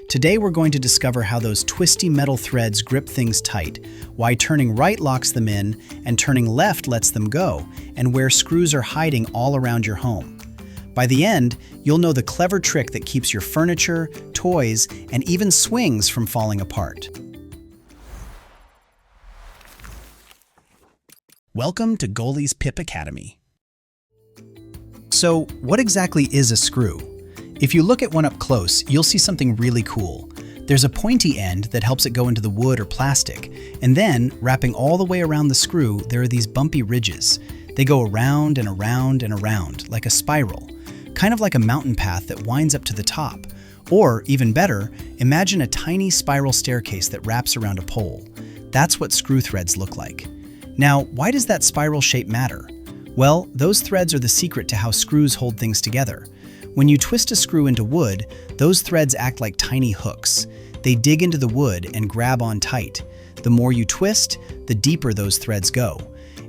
Today we're going to discover how those twisty metal threads grip things tight, why turning right locks them in and turning left lets them go, and where screws are hiding all around your home. By the end, you'll know the clever trick that keeps your furniture, toys, and even swings from falling apart. Welcome to Goalie's Pip Academy. So, what exactly is a screw? If you look at one up close, you'll see something really cool. There's a pointy end that helps it go into the wood or plastic, and then, wrapping all the way around the screw, there are these bumpy ridges. They go around and around and around, like a spiral, kind of like a mountain path that winds up to the top. Or, even better, imagine a tiny spiral staircase that wraps around a pole. That's what screw threads look like. Now, why does that spiral shape matter? Well, those threads are the secret to how screws hold things together. When you twist a screw into wood, those threads act like tiny hooks. They dig into the wood and grab on tight. The more you twist, the deeper those threads go.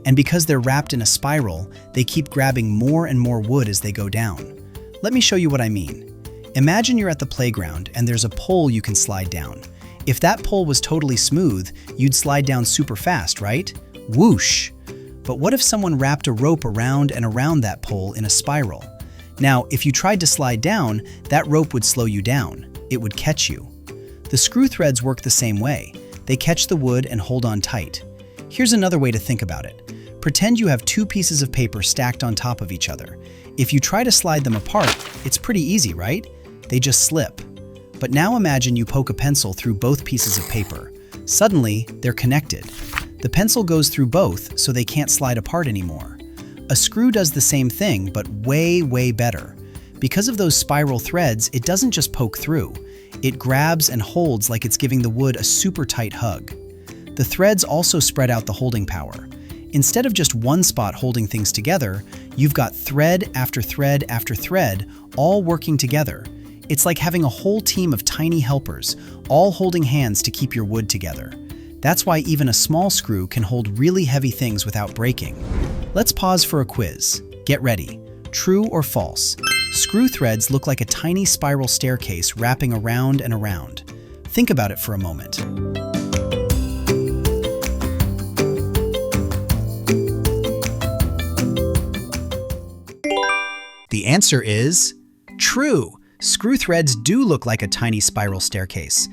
And because they're wrapped in a spiral, they keep grabbing more and more wood as they go down. Let me show you what I mean. Imagine you're at the playground and there's a pole you can slide down. If that pole was totally smooth, you'd slide down super fast, right? Whoosh! But what if someone wrapped a rope around and around that pole in a spiral? Now, if you tried to slide down, that rope would slow you down. It would catch you. The screw threads work the same way. They catch the wood and hold on tight. Here's another way to think about it. Pretend you have two pieces of paper stacked on top of each other. If you try to slide them apart, it's pretty easy, right? They just slip. But now imagine you poke a pencil through both pieces of paper. Suddenly, they're connected. The pencil goes through both, so they can't slide apart anymore. A screw does the same thing, but way, way better. Because of those spiral threads, it doesn't just poke through. It grabs and holds like it's giving the wood a super tight hug. The threads also spread out the holding power. Instead of just one spot holding things together, you've got thread after thread after thread, all working together. It's like having a whole team of tiny helpers, all holding hands to keep your wood together. That's why even a small screw can hold really heavy things without breaking. Let's pause for a quiz. Get ready. True or false? Screw threads look like a tiny spiral staircase wrapping around and around. Think about it for a moment. The answer is true. Screw threads do look like a tiny spiral staircase.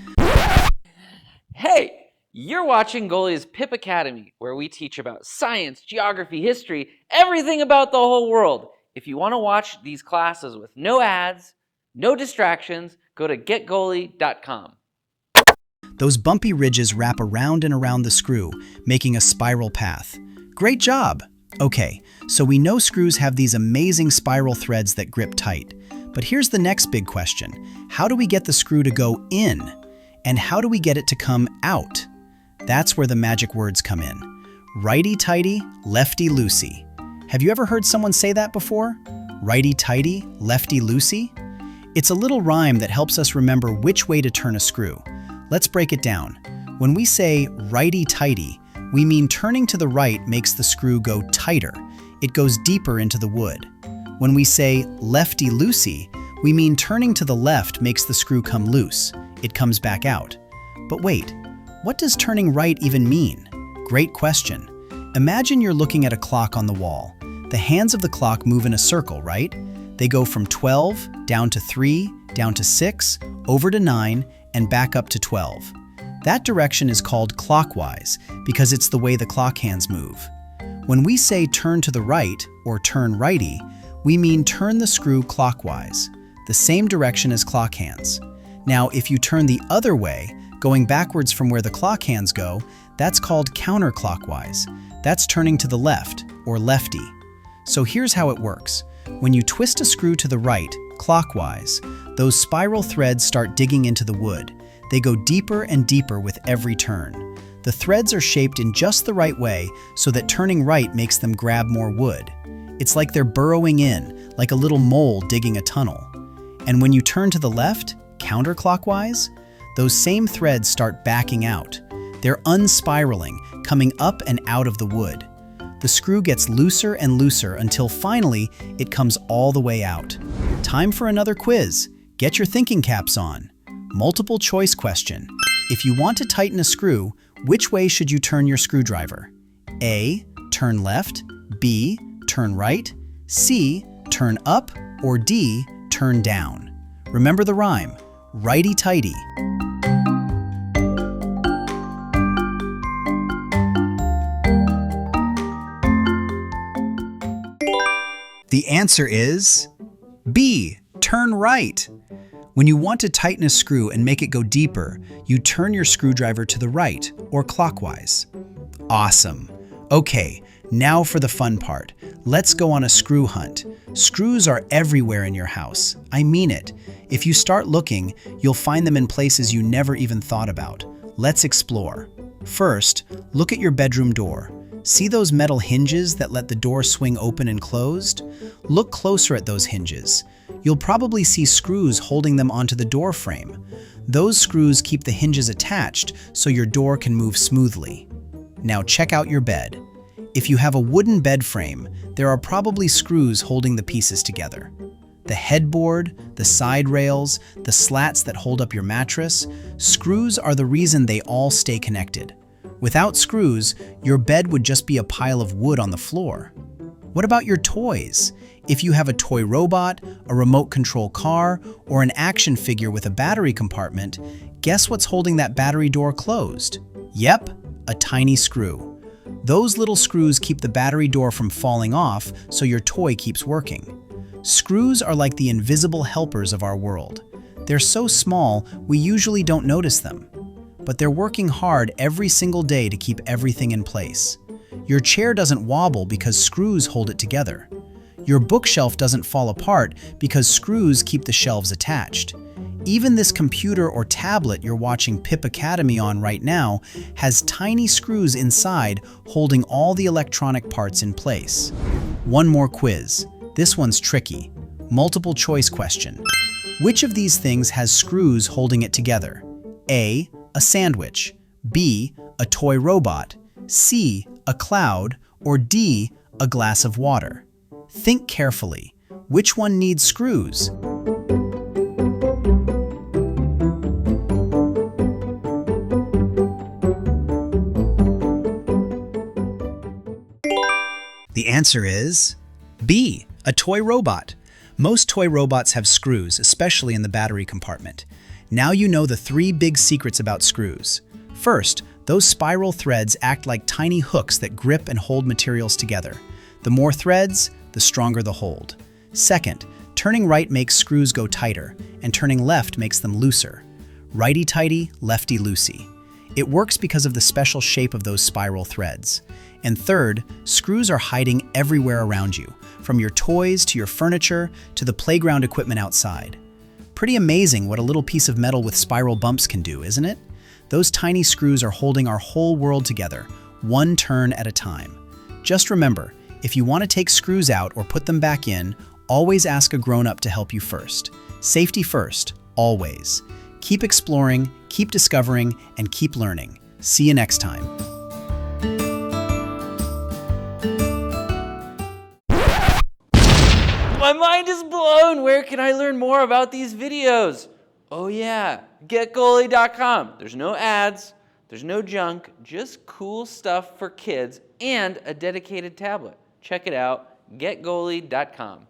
Hey! You're watching Goalie's Pip Academy, where we teach about science, geography, history, everything about the whole world. If you want to watch these classes with no ads, no distractions, go to getgoalie.com. Those bumpy ridges wrap around and around the screw, making a spiral path. Great job! Okay, so we know screws have these amazing spiral threads that grip tight. But here's the next big question. How do we get the screw to go in? And how do we get it to come out? That's where the magic words come in. Righty-tighty, lefty-loosey. Have you ever heard someone say that before? Righty-tighty, lefty-loosey? It's a little rhyme that helps us remember which way to turn a screw. Let's break it down. When we say righty-tighty, we mean turning to the right makes the screw go tighter. It goes deeper into the wood. When we say lefty-loosey, we mean turning to the left makes the screw come loose. It comes back out. But wait, what does turning right even mean? Great question. Imagine you're looking at a clock on the wall. The hands of the clock move in a circle, right? They go from 12, down to 3, down to 6, over to 9, and back up to 12. That direction is called clockwise because it's the way the clock hands move. When we say turn to the right, or turn righty, we mean turn the screw clockwise, the same direction as clock hands. Now, if you turn the other way, going backwards from where the clock hands go, that's called counterclockwise. That's turning to the left, or lefty. So here's how it works. When you twist a screw to the right, clockwise, those spiral threads start digging into the wood. They go deeper and deeper with every turn. The threads are shaped in just the right way so that turning right makes them grab more wood. It's like they're burrowing in, like a little mole digging a tunnel. And when you turn to the left, counterclockwise, those same threads start backing out. They're unspiraling, coming up and out of the wood. The screw gets looser and looser until finally it comes all the way out. Time for another quiz. Get your thinking caps on. Multiple choice question. If you want to tighten a screw, which way should you turn your screwdriver? A. Turn left. B. Turn right. C. Turn up. Or D. Turn down. Remember the rhyme, righty-tighty. The answer is B. Turn right. When you want to tighten a screw and make it go deeper, you turn your screwdriver to the right, or clockwise. Awesome. Okay, now for the fun part. Let's go on a screw hunt. Screws are everywhere in your house. I mean it. If you start looking, you'll find them in places you never even thought about. Let's explore. First, look at your bedroom door. See those metal hinges that let the door swing open and closed? Look closer at those hinges. You'll probably see screws holding them onto the door frame. Those screws keep the hinges attached so your door can move smoothly. Now check out your bed. If you have a wooden bed frame, there are probably screws holding the pieces together. The headboard, the side rails, the slats that hold up your mattress, screws are the reason they all stay connected. Without screws, your bed would just be a pile of wood on the floor. What about your toys? If you have a toy robot, a remote control car, or an action figure with a battery compartment, guess what's holding that battery door closed? Yep, a tiny screw. Those little screws keep the battery door from falling off so your toy keeps working. Screws are like the invisible helpers of our world. They're so small, we usually don't notice them. But they're working hard every single day to keep everything in place. Your chair doesn't wobble because screws hold it together. Your bookshelf doesn't fall apart because screws keep the shelves attached. Even this computer or tablet you're watching Pip Academy on right now has tiny screws inside holding all the electronic parts in place. One more quiz. This one's tricky. Multiple choice question. Which of these things has screws holding it together? A. A sandwich. B. A toy robot. C. A cloud. Or D. A glass of water. Think carefully. Which one needs screws? The answer is B. A toy robot. Most toy robots have screws, especially in the battery compartment. Now you know the 3 big secrets about screws. First, those spiral threads act like tiny hooks that grip and hold materials together. The more threads, the stronger the hold. Second, turning right makes screws go tighter, and turning left makes them looser. Righty-tighty, lefty-loosey. It works because of the special shape of those spiral threads. And third, screws are hiding everywhere around you, from your toys to your furniture to the playground equipment outside. Pretty amazing what a little piece of metal with spiral bumps can do, isn't it? Those tiny screws are holding our whole world together, one turn at a time. Just remember, if you want to take screws out or put them back in, always ask a grown-up to help you first. Safety first, always. Keep exploring, keep discovering, and keep learning. See you next time. My mind is blown. Where can I learn more about these videos? Oh yeah, getgoalie.com. There's no ads, there's no junk, just cool stuff for kids and a dedicated tablet. Check it out, getgoalie.com.